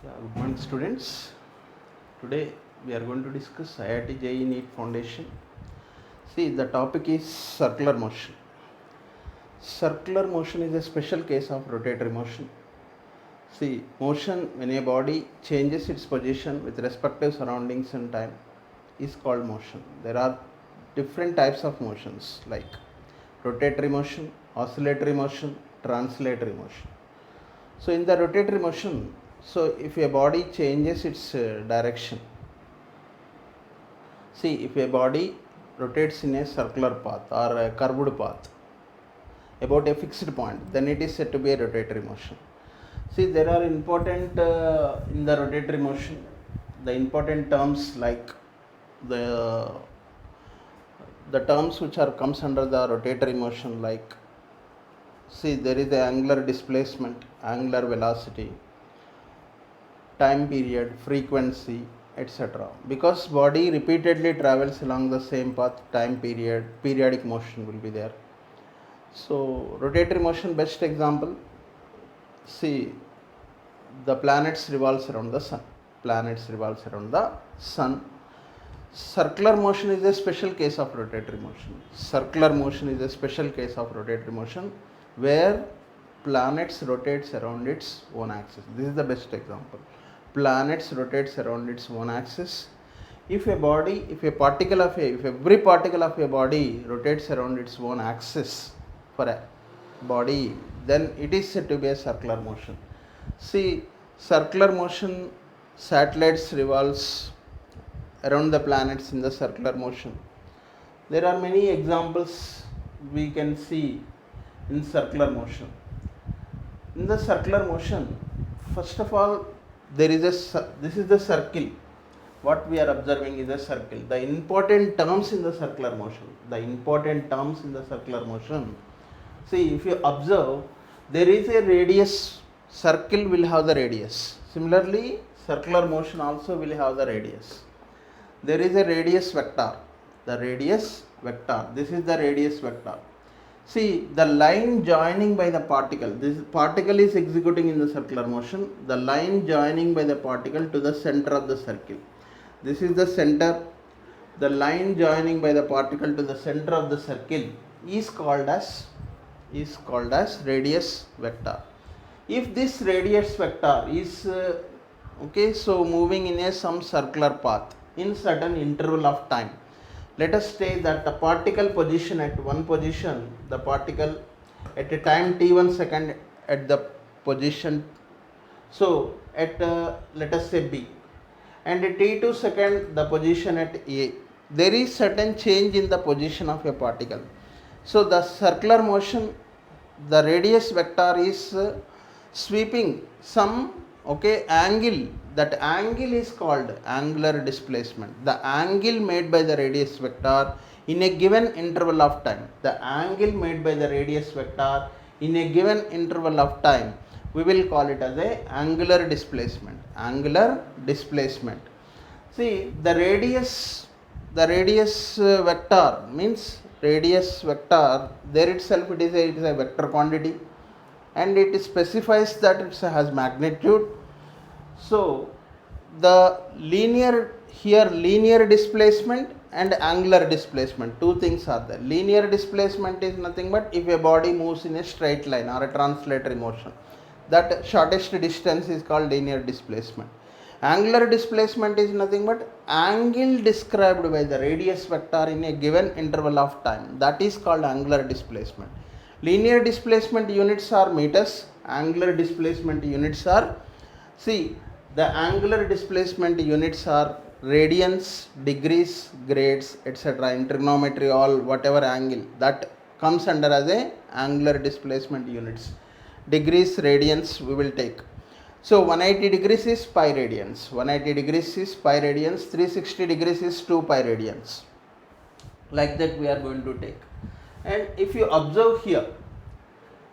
Good morning students. Today we are going to discuss IIT-JEE NEET Foundation. See, the topic is circular motion. Circular motion is a special case of rotatory motion. See, motion when a body changes its position with respective surroundings and time is called motion. There are different types of motions like rotatory motion, oscillatory motion, translatory motion. So in the rotatory motion, so if a body changes its direction, see, if a body rotates in a circular path or a curved path about a fixed point, then it is said to be a rotatory motion. See, there are important in the rotatory motion, the important terms like the terms which are comes under the rotatory motion, like, see, there is the angular displacement, angular velocity, time period, frequency, etc. Because body repeatedly travels along the same path, time period, periodic motion will be there. So rotatory motion, best example, see, the planets revolves around the sun. Planets revolves around the sun. Circular motion is a special case of rotatory motion. Circular motion is a special case of rotatory motion where planets rotates around its own axis. This is the best example. Planets rotates around its own axis. If every particle of a body rotates around its own axis for a body, then it is said to be a circular motion. See, circular motion, satellites revolves around the planets in the circular motion. There are many examples we can see in circular motion. In the circular motion, first of all, this is the circle. What we are observing is a circle. The important terms in the circular motion. See, if you observe, there is a radius. Circle will have the radius. Similarly, circular motion also will have the radius. There is a radius vector. The radius vector. This is the radius vector. See, the line joining by the particle, this particle is executing in the circular motion, the line joining by the particle to the center of the circle. This is the center, the line joining by the particle to the center of the circle is called as radius vector. If this radius vector is moving in some circular path in certain interval of time, let us say that the particle position at one position, the particle at a time t1 second at the position, so at let us say B, and at t2 second the position at A, there is certain change in the position of a particle. So the circular motion, the radius vector is sweeping some angle. That angle is called angular displacement. The angle made by the radius vector in a given interval of time. The angle made by the radius vector in a given interval of time, we will call it as a angular displacement. Angular displacement. See, the radius vector means radius vector. There itself it is a vector quantity, and it specifies that it has magnitude. So the linear displacement and angular displacement, two things are there. Linear displacement is nothing but if a body moves in a straight line or a translatory motion, that shortest distance is called linear displacement. Angular displacement is nothing but angle described by the radius vector in a given interval of time, that is called angular displacement. Linear displacement units are meters, angular displacement units are, see, the angular displacement units are radians, degrees, grades, etc. In trigonometry, all whatever angle that comes under as a angular displacement units. Degrees, radians we will take. So 180 degrees is pi radians, 360 degrees is 2 pi radians. Like that we are going to take. And if you observe here,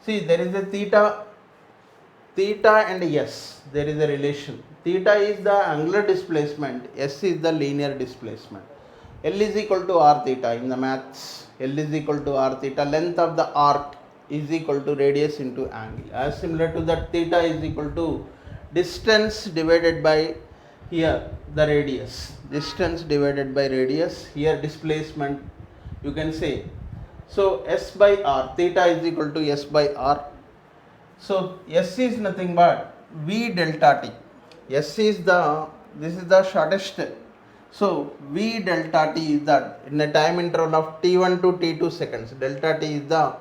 see, there is a theta and S, there is a relation. Theta is the angular displacement, S is the linear displacement. L is equal to r theta in the maths. L is equal to r theta. Length of the arc is equal to radius into angle. As similar to that, theta is equal to distance divided by here the radius, distance divided by radius, here displacement you can say. So S by R, theta is equal to S by R. So S is nothing but V delta T. S is this is the shortest. So V delta T is that in a time interval of T1 to T2 seconds. Delta T is the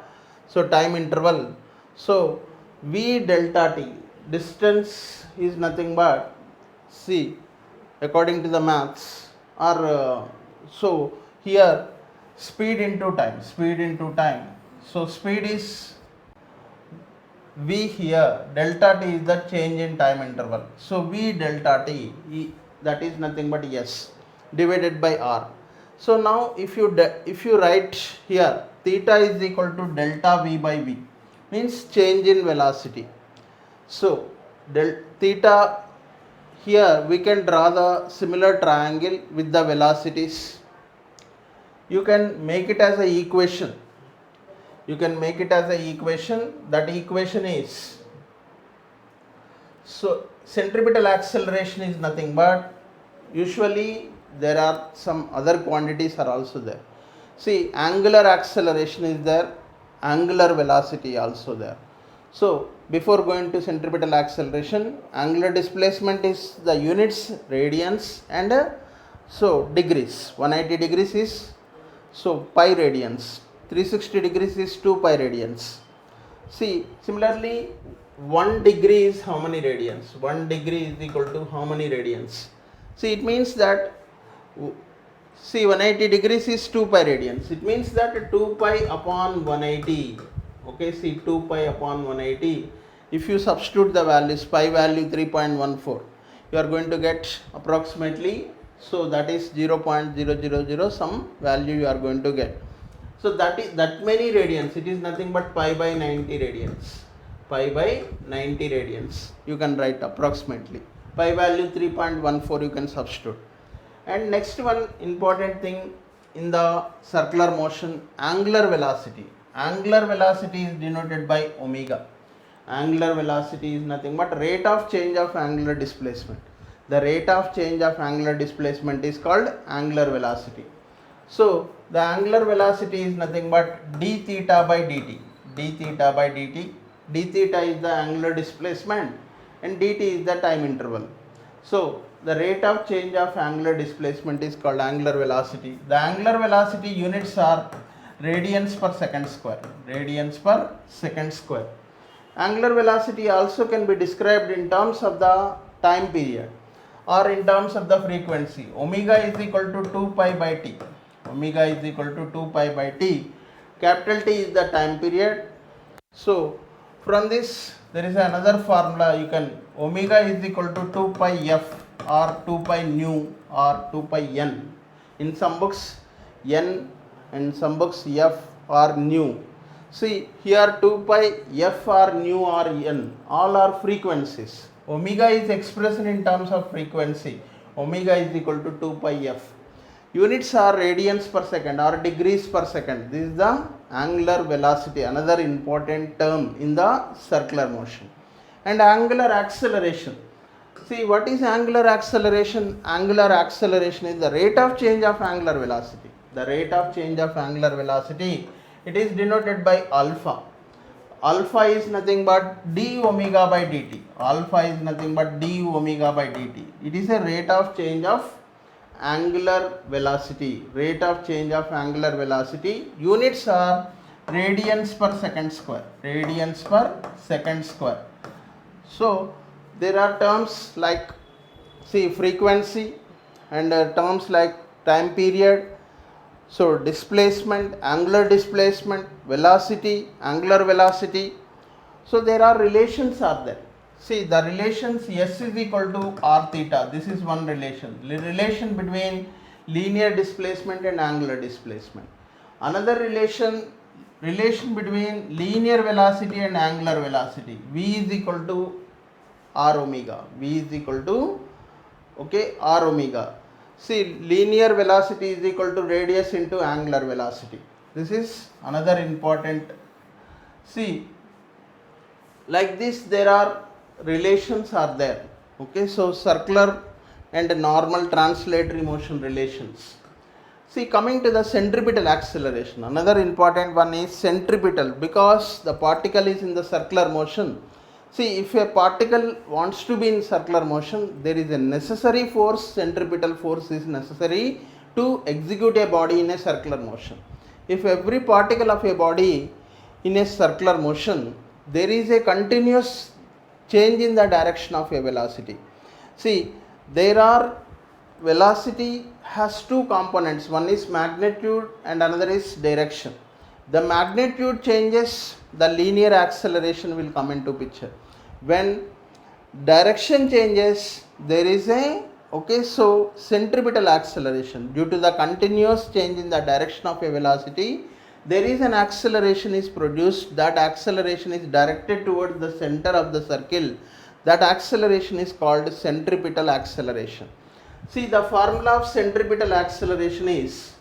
time interval. So V delta T, distance is nothing but, see, according to the maths, or so here speed into time, so speed is V here, delta T is the change in time interval. So V delta T, that is nothing but S divided by R. So now if you write here theta is equal to delta V by V, means change in velocity. So theta, here we can draw the similar triangle with the velocities. You can make it as a equation. That equation is, so centripetal acceleration is nothing but, usually there are some other quantities are also there. See, angular acceleration is there, angular velocity also there. So before going to centripetal acceleration, angular displacement is the units, radians, and so degrees. 180 degrees is so pi radians, 360 degrees is 2 pi radians. See, similarly 1 degree is how many radians? 1 degree is equal to how many radians? See, it means that, see, 180 degrees is 2 pi radians. It means that 2 pi upon 180. Okay, see, 2 pi upon 180. If you substitute the values, pi value 3.14, you are going to get approximately, so that is 0.000 some value you are going to get. So that many radians, it is nothing but pi by 90 radians. Pi by 90 radians you can write approximately. Pi value 3.14 you can substitute. And next one important thing in the circular motion, angular velocity. Angular velocity is denoted by omega. Angular velocity is nothing but rate of change of angular displacement. The rate of change of angular displacement is called angular velocity. So the angular velocity is nothing but d theta by dt. D theta by dt. D theta is the angular displacement and dt is the time interval. So the rate of change of angular displacement is called angular velocity. The angular velocity units are radians per second square. Radians per second square. Angular velocity also can be described in terms of the time period or in terms of the frequency. Omega is equal to 2 pi by t. Omega is equal to 2 pi by t. Capital T is the time period. So from this there is another formula. You can, omega is equal to 2 pi f or 2 pi nu or 2 pi n. In some books n and some books f or nu. See, here 2 pi f or nu or n, all are frequencies. Omega is expressed in terms of frequency. Omega is equal to 2 pi f. Units are radians per second or degrees per second. This is the angular velocity, another important term in the circular motion. And angular acceleration. See, what is angular acceleration? Angular acceleration is the rate of change of angular velocity. The rate of change of angular velocity, it is denoted by alpha. Alpha is nothing but d omega by dt. Alpha is nothing but d omega by dt. It is a rate of change of angular velocity. Rate of change of angular velocity. Units are radians per second square. Radians per second square. So there are terms like, see, frequency and terms like time period. So displacement, angular displacement, velocity, angular velocity. So there are relations are there. See, the relations S is equal to r theta. This is one relation. The relation between linear displacement and angular displacement. Another relation between linear velocity and angular velocity. V is equal to r omega. V is equal to, okay, r omega. See, linear velocity is equal to radius into angular velocity. This is another important. See, like this there are relations are there. Okay, so circular and normal translatory motion relations. See, coming to the centripetal acceleration, another important one is centripetal, because the particle is in the circular motion. See, if a particle wants to be in circular motion, there is a necessary force, centripetal force is necessary to execute a body in a circular motion. If every particle of a body in a circular motion, there is a continuous change in the direction of a velocity. See, there are velocity has two components, one is magnitude and another is direction. The magnitude changes, the linear acceleration will come into picture. When direction changes, there is a so centripetal acceleration. Due to the continuous change in the direction of a velocity, there is an acceleration is produced. That acceleration is directed towards the center of the circle. That acceleration is called centripetal acceleration. See, the formula of centripetal acceleration is,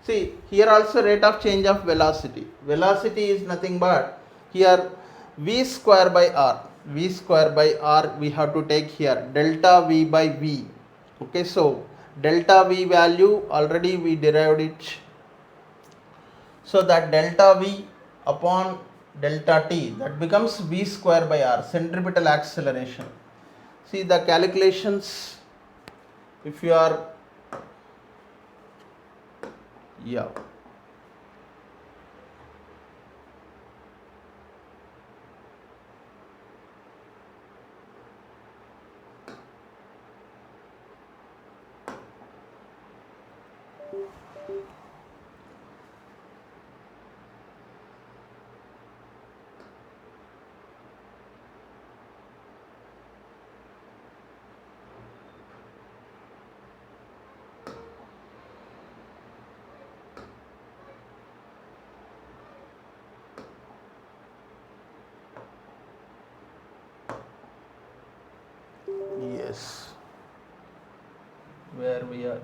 see, here also rate of change of velocity. Velocity is nothing but here v square by r. V square by r we have to take here delta v by v. Okay, so delta v value already we derived it. So that delta v upon delta t, that becomes v square by r, centripetal acceleration. See the calculations, if you are yes, where we are,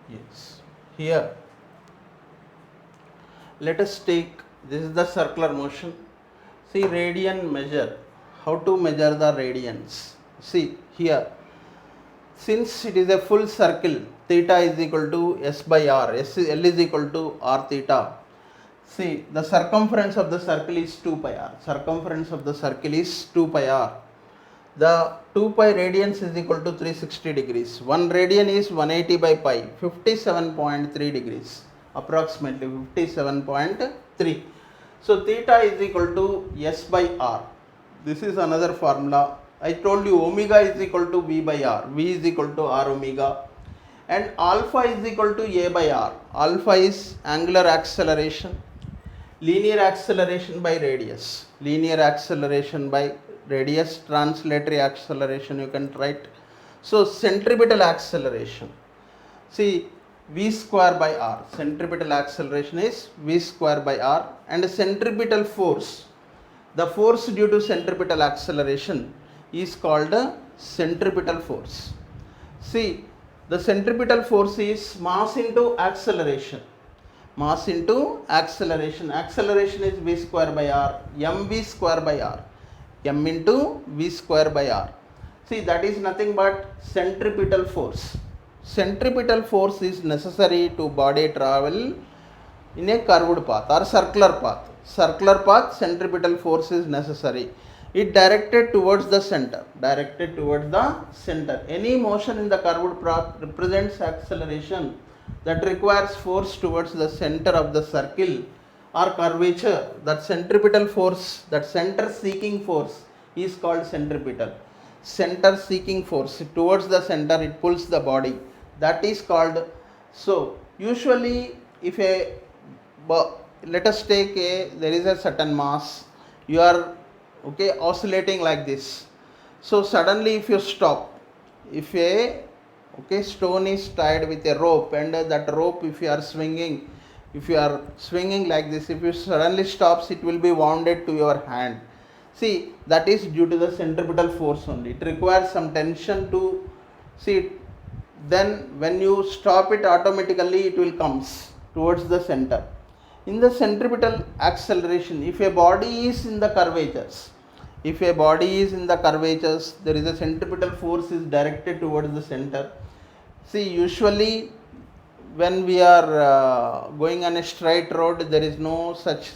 yes, here let us take, this is the circular motion. See, radian measure, how to measure the radians. See here, since it is a full circle, theta is equal to s by r, L is equal to r theta. See, the circumference of the circle is 2 pi r, circumference of the circle is 2 pi r. The 2 pi radians is equal to 360 degrees. 1 radian is 180 by pi, 57.3 degrees, approximately 57.3. So theta is equal to s by r. This is another formula. I told you omega is equal to v by r, v is equal to r omega, and alpha is equal to a by r. Alpha is angular acceleration, linear acceleration by radius, linear acceleration by radius, translatory acceleration you can write. So centripetal acceleration, see, v square by r, centripetal acceleration is v square by r, and centripetal force, the force due to centripetal acceleration is called centripetal force. See, the centripetal force is mass into acceleration, mass into acceleration. Acceleration is v square by r, mv square by r, m into v square by r. See, that is nothing but centripetal force. Centripetal force is necessary to body travel in a curved path or circular path. Circular path, centripetal force is necessary. It directed towards the center, directed towards the center. Any motion in the curved path represents acceleration that requires force towards the center of the circle or curvature. That centripetal force, that center seeking force is called centripetal. Center seeking force, towards the center it pulls the body, that is called. So usually if a, let us take a, there is a certain mass, you are oscillating like this. So suddenly if you stop, if a stone is tied with a rope, and that rope if you are swinging like this, if you suddenly stops, it will be wounded to your hand. See, that is due to the centripetal force only. It requires some tension to see. Then when you stop it, automatically it will comes towards the center. In the centripetal acceleration, if a body is in the curvatures, If a body is in the curvatures, there is a centripetal force is directed towards the center. See, usually when we are going on a straight road, there is no such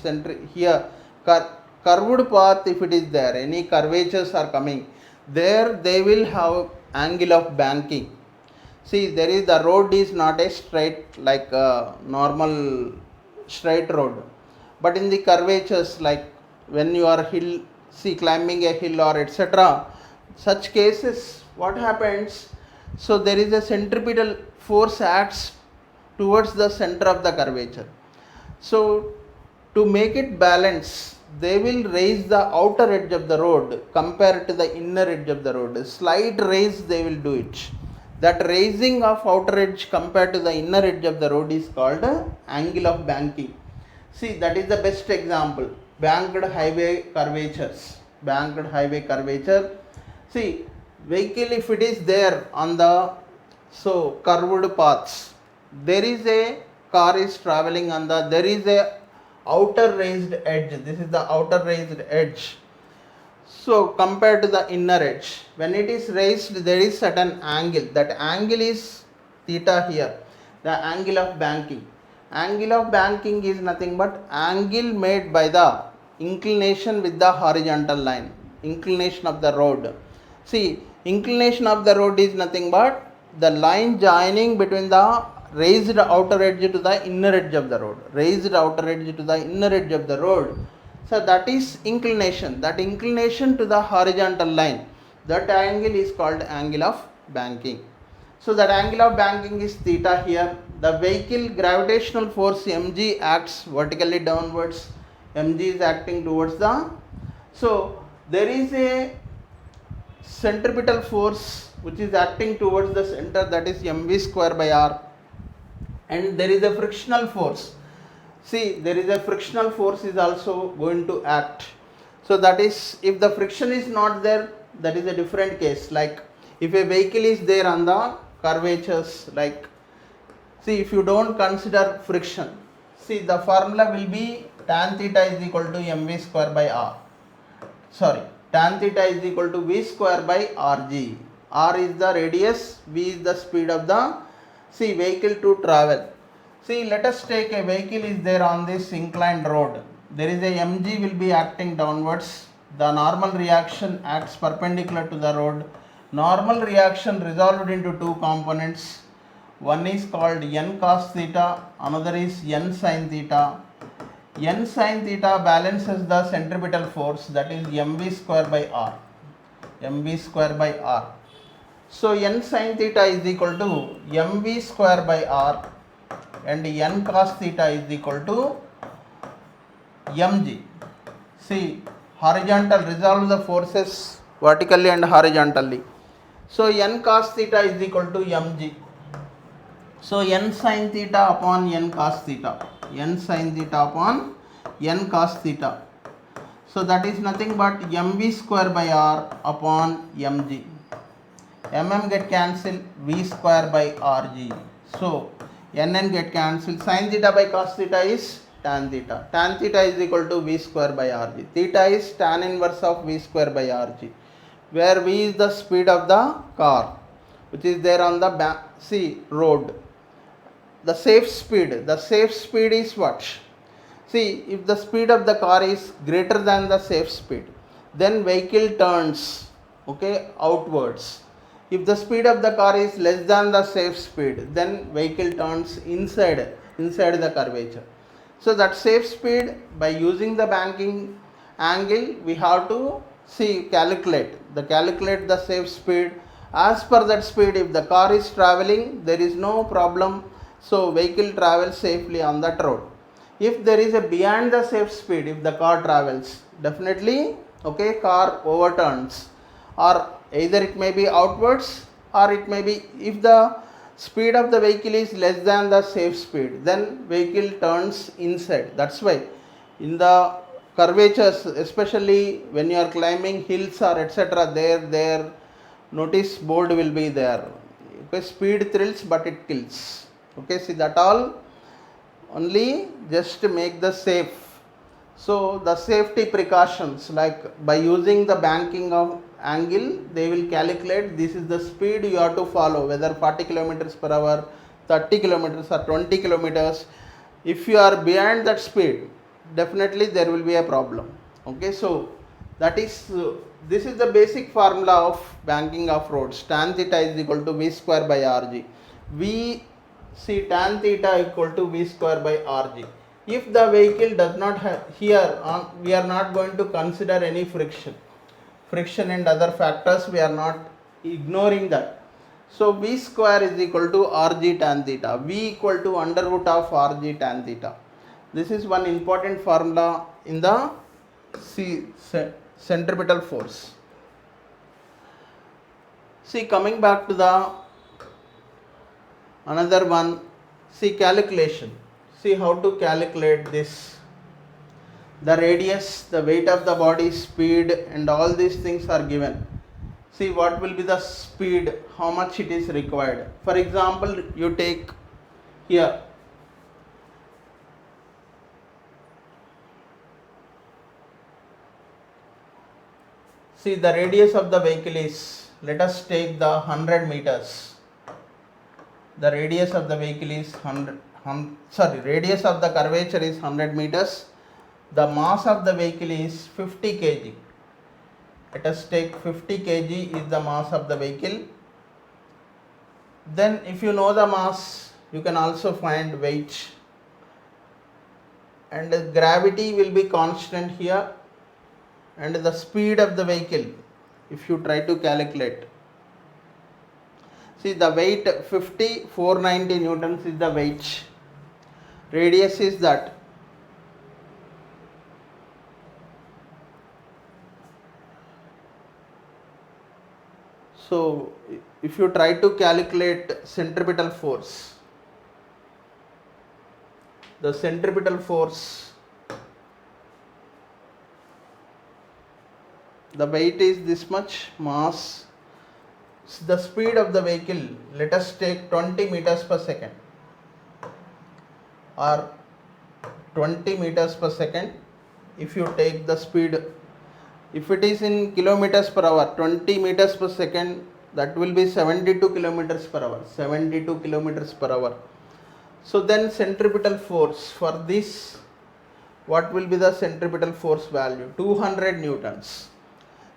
here curved path. If it is there, any curvatures are coming there, they will have angle of banking. See, there is, the road is not a straight like a normal straight road, but in the curvatures, like when you are climbing a hill or etc., such cases, what happens? So there is a centripetal force acts towards the center of the curvature. So to make it balance, they will raise the outer edge of the road compared to the inner edge of the road. Slight raise they will do it. That raising of outer edge compared to the inner edge of the road is called angle of banking. See, that is the best example. Banked highway curvatures. Banked highway curvature. See, vehicle, if it is there on the curved paths, there is a car is traveling on the, there is a outer raised edge. This is the outer raised edge. So compared to the inner edge, when it is raised, there is certain angle. That angle is theta here, the angle of banking. Angle of banking is nothing but angle made by the inclination with the horizontal line, inclination of the road. See, inclination of the road is nothing but the line joining between the raised outer edge to the inner edge of the road, raised outer edge to the inner edge of the road. So that is inclination, that inclination to the horizontal line, that angle is called angle of banking. So that angle of banking is theta here. The vehicle gravitational force mg acts vertically downwards, mg is acting towards the, so there is a centripetal force which is acting towards the center, that is mv square by r, and there is a frictional force. See, there is a frictional force is also going to act. So that is, if the friction is not there, that is a different case. Like if a vehicle is there on the curvatures, like, see, if you don't consider friction, see, the formula will be tan theta is equal to mv square by r. Sorry, tan theta is equal to v square by rg. R is the radius, v is the speed of the vehicle to travel. See, let us take a vehicle is there on this inclined road. There is a mg will be acting downwards. The normal reaction acts perpendicular to the road. Normal reaction resolved into two components. One is called n cos theta, another is n sin theta. N sin theta balances the centripetal force, that is mv square by r. mv square by r. So n sin theta is equal to mv square by r, and n cos theta is equal to mg. See, horizontal, resolve the forces vertically and horizontally. So n cos theta is equal to mg. So n sin theta upon n cos theta, n sin theta upon n cos theta. So that is nothing but mv square by r upon mg. Mm get cancelled, v square by rg. So nn get cancelled. Sin theta by cos theta is tan theta. Tan theta is equal to v square by rg. Theta is tan inverse of v square by rg, where v is the speed of the car which is there on the road. The safe speed is what? See, if the speed of the car is greater than the safe speed, then vehicle turns, okay, outwards. If the speed of the car is less than the safe speed, then vehicle turns inside the curvature. So that safe speed, by using the banking angle, we have to calculate the safe speed. As per that speed, if the car is traveling, there is no problem. So vehicle travels safely on that road. If there is a beyond the safe speed, if the car travels, definitely, okay, car overturns, or either it may be outwards, or it may be, if the speed of the vehicle is less than the safe speed, then vehicle turns inside. That's why in the curvatures, especially when you are climbing hills or etc., there notice board will be there. Okay, speed thrills but it kills. Okay, see, that all only just to make the safe. So the safety precautions, like by using the banking of angle, they will calculate this is the speed you have to follow, whether 40 kilometers per hour, 30 kilometers or 20 kilometers. If you are beyond that speed, definitely there will be a problem. Okay, so that is this is the basic formula of banking of roads. Tan theta is equal to V square by Rg. V, see, tan theta equal to V square by Rg. If the vehicle does not have, here on, we are not going to consider any friction and other factors, we are not ignoring that. So V square is equal to Rg tan theta. V equal to under root of Rg tan theta. This is one important formula in the centripetal force. See, coming back to the another one, see, calculation. See how to calculate this. The radius, the weight of the body, speed, and all these things are given. See what will be the speed, how much it is required. For example, you take here, see, the radius of the vehicle is, let us take the 100 meters. The radius of the vehicle is radius of the curvature is 100 meters. The mass of the vehicle is 50 kg. Let us take 50 kg is the mass of the vehicle. Then if you know the mass, you can also find weight. And the gravity will be constant here. And the speed of the vehicle, if you try to calculate. See, the weight 50, 490 newtons is the weight. Radius is that. So, if you try to calculate centripetal force, the centripetal force, the weight is this much, mass, the speed of the vehicle, let us take 20 meters per second or 20 meters per second. If you take the speed, if it is in kilometers per hour, 20 meters per second, that will be 72 kilometers per hour, 72 kilometers per hour. So then centripetal force for this, what will be the centripetal force value? 200 newtons.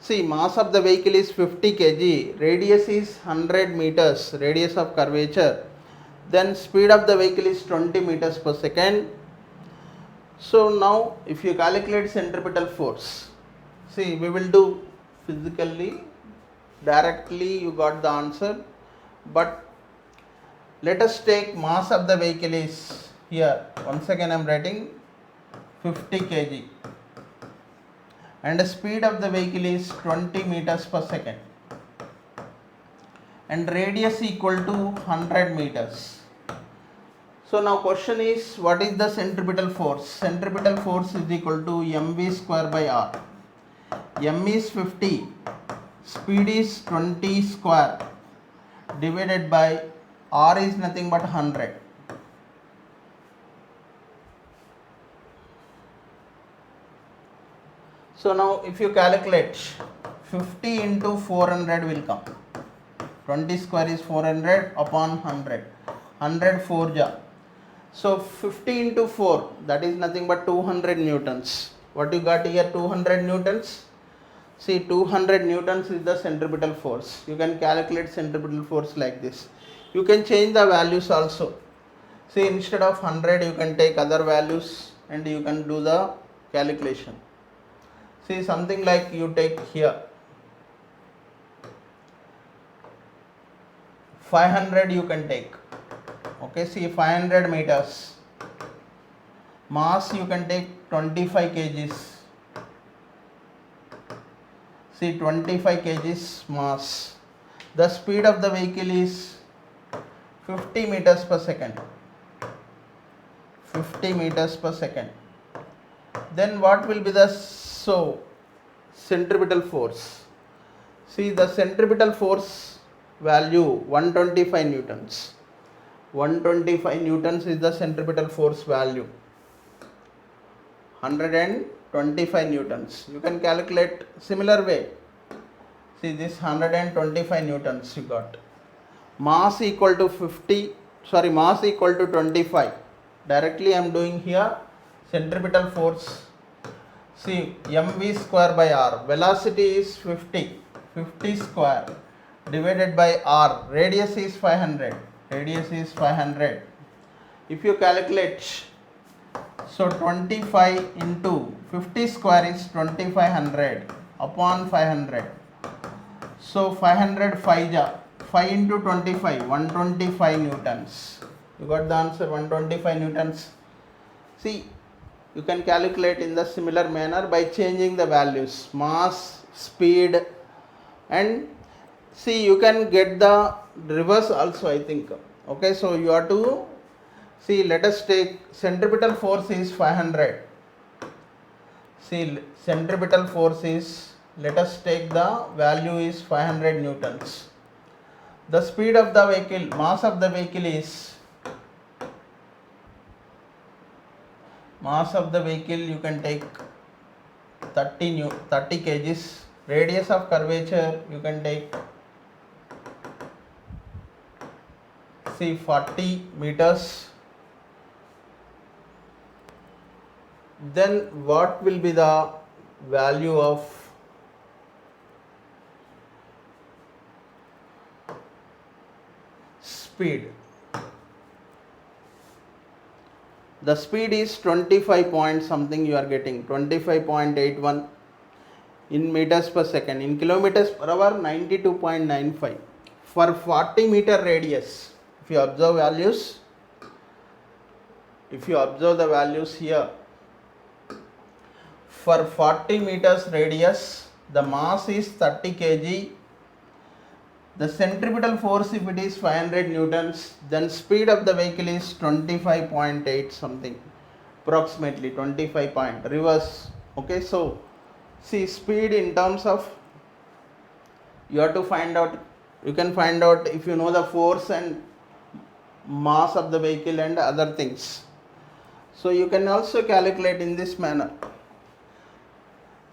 See, mass of the vehicle is 50 kg, radius is 100 meters, radius of curvature. Then speed of the vehicle is 20 meters per second. So now if you calculate centripetal force, see, we will do physically, directly you got the answer, but let us take mass of the vehicle is here, once again I am writing 50 kg. And the speed of the vehicle is 20 meters per second, and radius equal to 100 meters. So now question is, what is the centripetal force? Centripetal force is equal to mv square by r. M is 50, speed is 20 square divided by r is nothing but 100. So now if you calculate, 50 into 400 will come. 20 square is 400 upon 100. 100 4 ja. So 50 into 4, that is nothing but 200 newtons. What you got here? 200 newtons. See, 200 newtons is the centripetal force. You can calculate centripetal force like this. You can change the values also. See, instead of 100 you can take other values and you can do the calculation. See, something like you take here 500 you can take. Okay, see, 500 meters. Mass you can take 25 kgs. See, 25 kgs mass. The speed of the vehicle is 50 meters per second. 50 meters per second. Then what will be the centripetal force? See, the centripetal force value 125 newtons. 125 newtons is the centripetal force value. 125 newtons. You can calculate similar way. See this 125 newtons you got. Mass equal to 25. Directly I am doing here centripetal force. See mv square by r. Velocity is 50 square divided by r. Radius is 500. If you calculate, so 25 into 50 square is 2500 upon 500. So 500 5 into 25, 125 newtons. You got the answer, 125 newtons. See, you can calculate in the similar manner by changing the values, mass, speed, and see you can get the reverse also, I think. Okay, so you have to see, let us take centripetal force is 500. See, centripetal force is, let us take the value is 500 newtons. The speed of the vehicle, mass of the vehicle is, you can take 30 kgs. Radius of curvature you can take, see 40 meters. Then what will be the value of speed? The speed is 25 point something you are getting, 25.81 in meters per second. In kilometers per hour, 92.95. For 40 meter radius, if you observe the values here, for 40 meters radius, the mass is 30 kg. The centripetal force, if it is 500 newtons, then speed of the vehicle is 25.8 something, approximately 25 point, reverse. Okay, so see speed in terms of, you have to find out, you can find out if you know the force and mass of the vehicle and other things. So you can also calculate in this manner.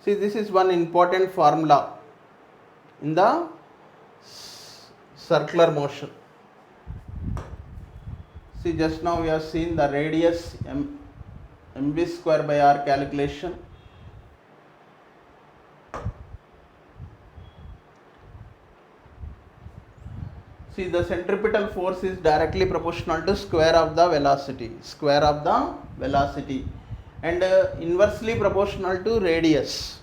See, this is one important formula in the circular motion. See, just now we have seen the radius mv square by r calculation. See, the centripetal force is directly proportional to square of the velocity, and inversely proportional to radius.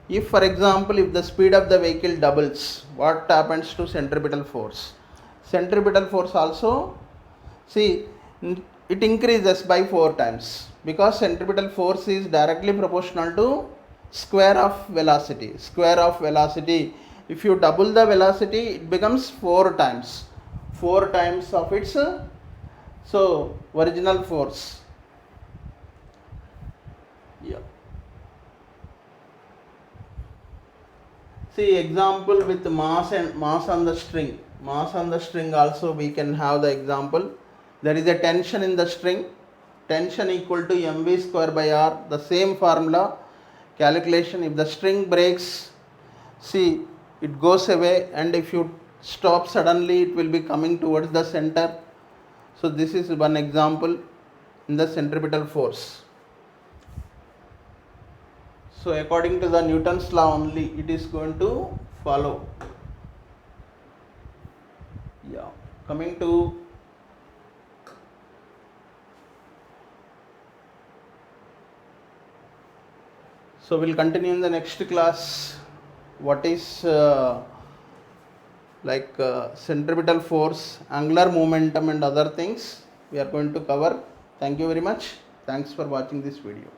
If, for example, if the speed of the vehicle doubles, what happens to centripetal force? Centripetal force also, see, it increases by 4 times, because centripetal force is directly proportional to square of velocity. If you double the velocity, it becomes 4 times of its original force. Yeah. See, example with mass on the string. Mass on the string also we can have the example. There is a tension in the string. Tension equal to mv square by r. The same formula calculation. If the string breaks, see, it goes away, and if you stop suddenly, it will be coming towards the center. So this is one example in the centripetal force. So according to the Newton's law only it is going to follow. Yeah, coming to so we'll continue in the next class what is centripetal force, angular momentum and other things we are going to cover. Thank you very much. Thanks for watching this video.